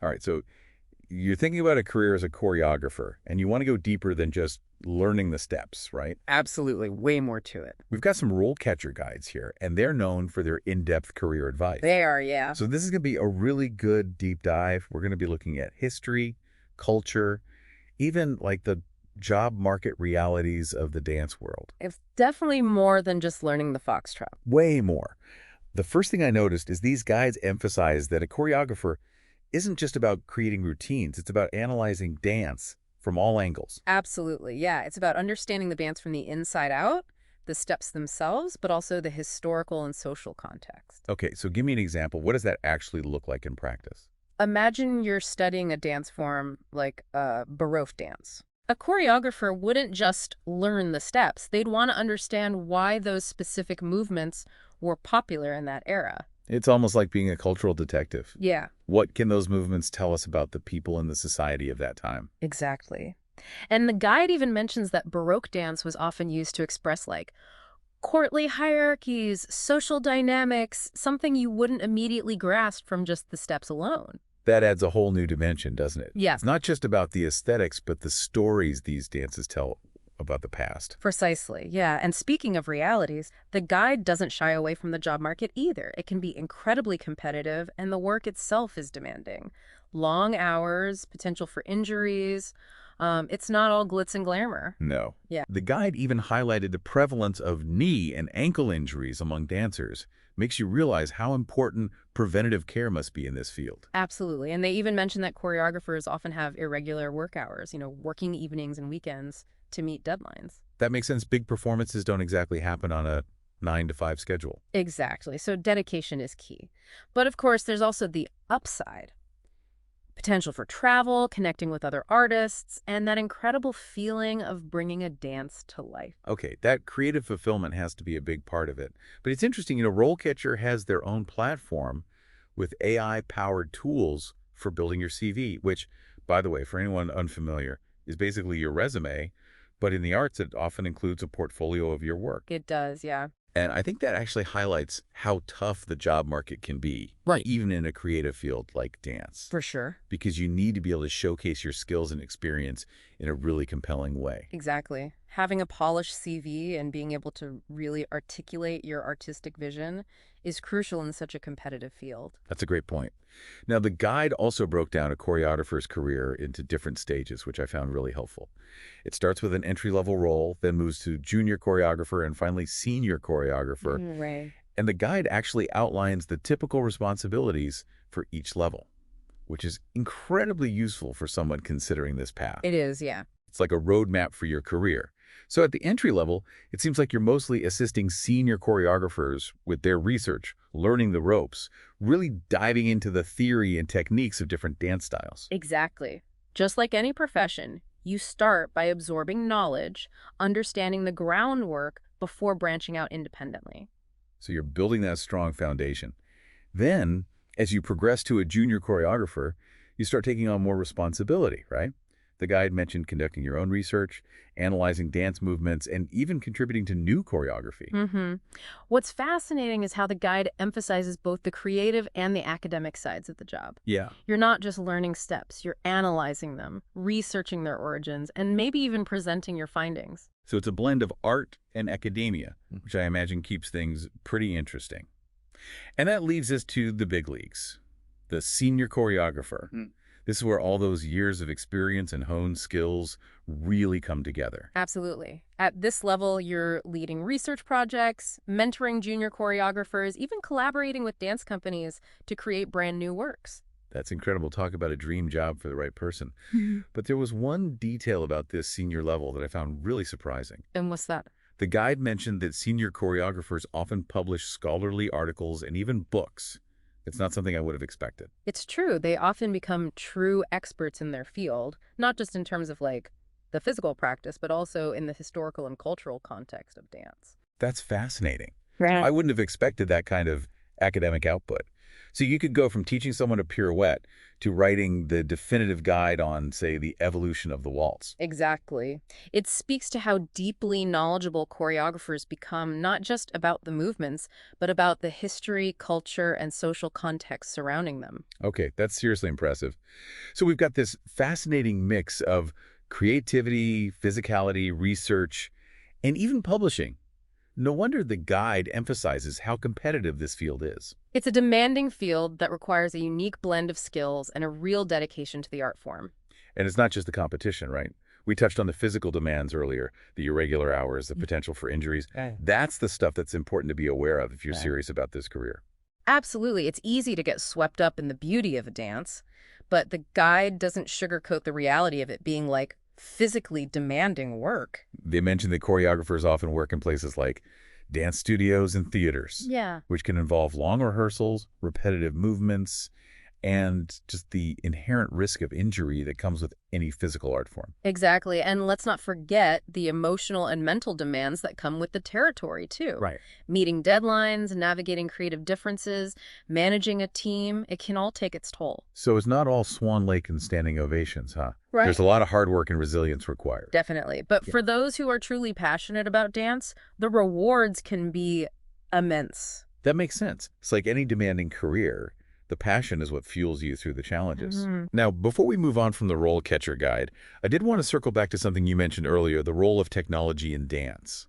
All right, so you're thinking about a career as a choreographer, and you want to go deeper than just learning the steps, right? Absolutely, way more to it. We've got some RoleCatcher guides here, and they're known for their in-depth career advice. They are, yeah. So this is going to be a really good deep dive. We're going to be looking at history, culture, even like the job market realities of the dance world. It's definitely more than just learning the foxtrot. Way more. The first thing I noticed is these guides emphasize that a choreographer isn't just about creating routines, it's about analyzing dance from all angles. Absolutely, yeah. It's about understanding the dance from the inside out, the steps themselves, but also the historical and social context. Okay, so give me an example. What does that actually look like in practice? Imagine you're studying a dance form like Baroque dance. A choreographer wouldn't just learn the steps. They'd want to understand why those specific movements were popular in that era. It's almost like being a cultural detective. Yeah, What can those movements tell us about the people in the society of that time? exactly. And the guide even mentions that Baroque dance was often used to express like courtly hierarchies, social dynamics, something you wouldn't immediately grasp from just the steps alone. That adds a whole new dimension, doesn't it? Yeah, It's not just about the aesthetics, but the stories these dances tell about the past. precisely. Yeah. And speaking of realities, the guide doesn't shy away from the job market either. It can be incredibly competitive, and the work itself is demanding. Long hours, potential for injuries. It's not all glitz and glamour. No. Yeah. The guide even highlighted the prevalence of knee and ankle injuries among dancers. Makes you realize how important preventative care must be in this field. Absolutely. And they even mention that choreographers often have irregular work hours, working evenings and weekends to meet deadlines. That makes sense. Big performances don't exactly happen on a 9 to 5 schedule. Exactly. So dedication is key. But of course, there's also the upside. Potential for travel, connecting with other artists, and that incredible feeling of bringing a dance to life. Okay, that creative fulfillment has to be a big part of it. But it's interesting, RoleCatcher has their own platform with AI-powered tools for building your CV, which, by the way, for anyone unfamiliar, is basically your resume, but in the arts, it often includes a portfolio of your work. It does, yeah. And I think that actually highlights how tough the job market can be, Right. even in a creative field like dance, For sure. because you need to be able to showcase your skills and experience in a really compelling way. Exactly. Having a polished CV and being able to really articulate your artistic vision is crucial in such a competitive field. That's a great point. Now, the guide also broke down a choreographer's career into different stages, which I found really helpful. It starts with an entry-level role, then moves to junior choreographer, and finally senior choreographer. Right. And the guide actually outlines the typical responsibilities for each level, which is incredibly useful for someone considering this path. It is, yeah. It's like a roadmap for your career. So at the entry level, it seems like you're mostly assisting senior choreographers with their research, learning the ropes, really diving into the theory and techniques of different dance styles. Exactly. Just like any profession, you start by absorbing knowledge, understanding the groundwork before branching out independently. So you're building that strong foundation. Then, as you progress to a junior choreographer, you start taking on more responsibility, right? The guide mentioned conducting your own research, analyzing dance movements, and even contributing to new choreography. What's fascinating is how the guide emphasizes both the creative and the academic sides of the job. Yeah. You're not just learning steps, you're analyzing them, researching their origins, and maybe even presenting your findings. So it's a blend of art and academia, which I imagine keeps things pretty interesting. And that leads us to the big leagues, the senior choreographer. This is where all those years of experience and honed skills really come together. Absolutely. At this level, you're leading research projects, mentoring junior choreographers, even collaborating with dance companies to create brand new works. That's incredible. Talk about a dream job for the right person. But there was one detail about this senior level that I found really surprising. And what's that? The guide mentioned that senior choreographers often publish scholarly articles and even books. It's not something I would have expected. It's true. They often become true experts in their field, not just in terms of like the physical practice, but also in the historical and cultural context of dance. That's fascinating. Right. I wouldn't have expected that kind of academic output. So you could go from teaching someone a pirouette to writing the definitive guide on, say, the evolution of the waltz. Exactly. It speaks to how deeply knowledgeable choreographers become, not just about the movements, but about the history, culture, and social context surrounding them. Okay, that's seriously impressive. So we've got this fascinating mix of creativity, physicality, research, and even publishing. No wonder the guide emphasizes how competitive this field is. It's a demanding field that requires a unique blend of skills and a real dedication to the art form. And it's not just the competition, right? We touched on the physical demands earlier, the irregular hours, the potential for injuries. Right. That's the stuff that's important to be aware of if you're Right. serious about this career. Absolutely. It's easy to get swept up in the beauty of a dance, but the guide doesn't sugarcoat the reality of it being like physically demanding work. They mentioned that choreographers often work in places like dance studios and theaters, Yeah. which can involve long rehearsals, repetitive movements, and just the inherent risk of injury that comes with any physical art form. Exactly. And let's not forget the emotional and mental demands that come with the territory, too. Right. Meeting deadlines, navigating creative differences, managing a team, it can all take its toll. So it's not all Swan Lake and standing ovations, huh? Right. There's a lot of hard work and resilience required. Definitely. But for those who are truly passionate about dance, the rewards can be immense. That makes sense. It's like any demanding career. The passion is what fuels you through the challenges. Mhm. Now, before we move on from the RoleCatcher guide, I did want to circle back to something you mentioned earlier, the role of technology in dance.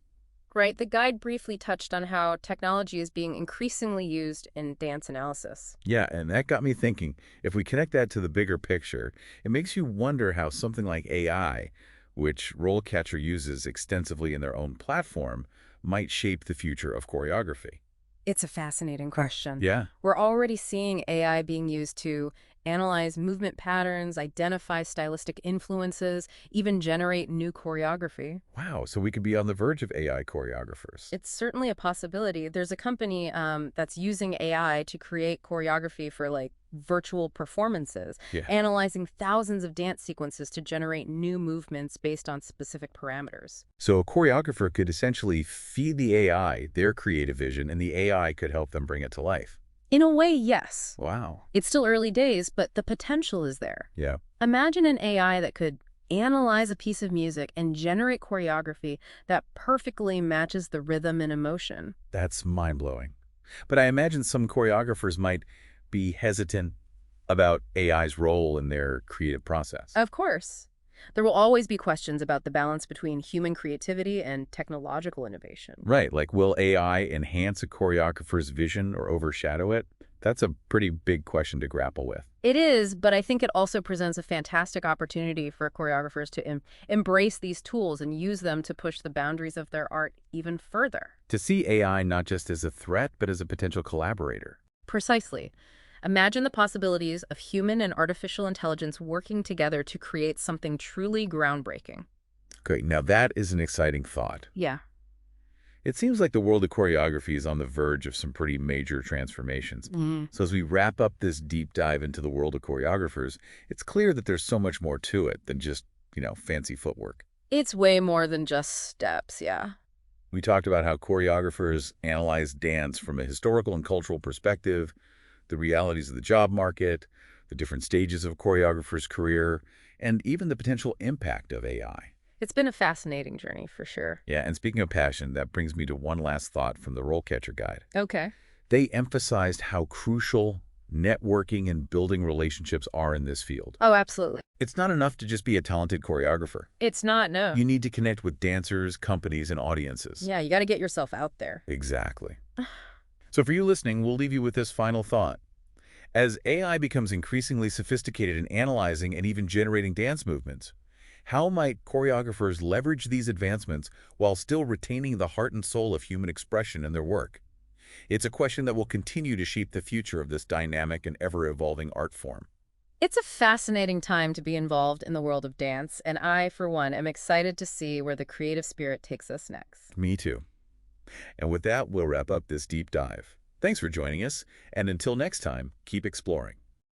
Right. The guide briefly touched on how technology is being increasingly used in dance analysis. Yeah, and that got me thinking. If we connect that to the bigger picture, it makes you wonder how something like AI, which RoleCatcher uses extensively in their own platform, might shape the future of choreography. It's a fascinating question. Yeah. We're already seeing AI being used to analyze movement patterns, identify stylistic influences, even generate new choreography. Wow, so we could be on the verge of AI choreographers. It's certainly a possibility. There's a company that's using AI to create choreography for like virtual performances, Yeah. analyzing thousands of dance sequences to generate new movements based on specific parameters. So a choreographer could essentially feed the AI their creative vision, and the AI could help them bring it to life. In a way, yes. Wow. It's still early days, but the potential is there. Yeah. Imagine an AI that could analyze a piece of music and generate choreography that perfectly matches the rhythm and emotion. That's mind-blowing. But I imagine some choreographers might be hesitant about AI's role in their creative process. Of course. There will always be questions about the balance between human creativity and technological innovation. Right, like will AI enhance a choreographer's vision or overshadow it? That's a pretty big question to grapple with. It is, but I think it also presents a fantastic opportunity for choreographers to embrace these tools and use them to push the boundaries of their art even further. To see AI not just as a threat, but as a potential collaborator. Precisely. Imagine the possibilities of human and artificial intelligence working together to create something truly groundbreaking. Great, now that is an exciting thought. Yeah. It seems like the world of choreography is on the verge of some pretty major transformations. So as we wrap up this deep dive into the world of choreographers, it's clear that there's so much more to it than just, fancy footwork. It's way more than just steps, yeah. We talked about how choreographers analyze dance from a historical and cultural perspective, the realities of the job market, the different stages of a choreographer's career, and even the potential impact of AI. It's been a fascinating journey, for sure. Yeah, and speaking of passion, that brings me to one last thought from the RoleCatcher guide. Okay. They emphasized how crucial networking and building relationships are in this field. Oh, absolutely. It's not enough to just be a talented choreographer. It's not, no. You need to connect with dancers, companies, and audiences. Yeah, you got to get yourself out there. Exactly. So for you listening, we'll leave you with this final thought. As AI becomes increasingly sophisticated in analyzing and even generating dance movements, how might choreographers leverage these advancements while still retaining the heart and soul of human expression in their work? It's a question that will continue to shape the future of this dynamic and ever-evolving art form. It's a fascinating time to be involved in the world of dance, and I, for one, am excited to see where the creative spirit takes us next. Me too. And with that, we'll wrap up this deep dive. Thanks for joining us, and until next time, keep exploring.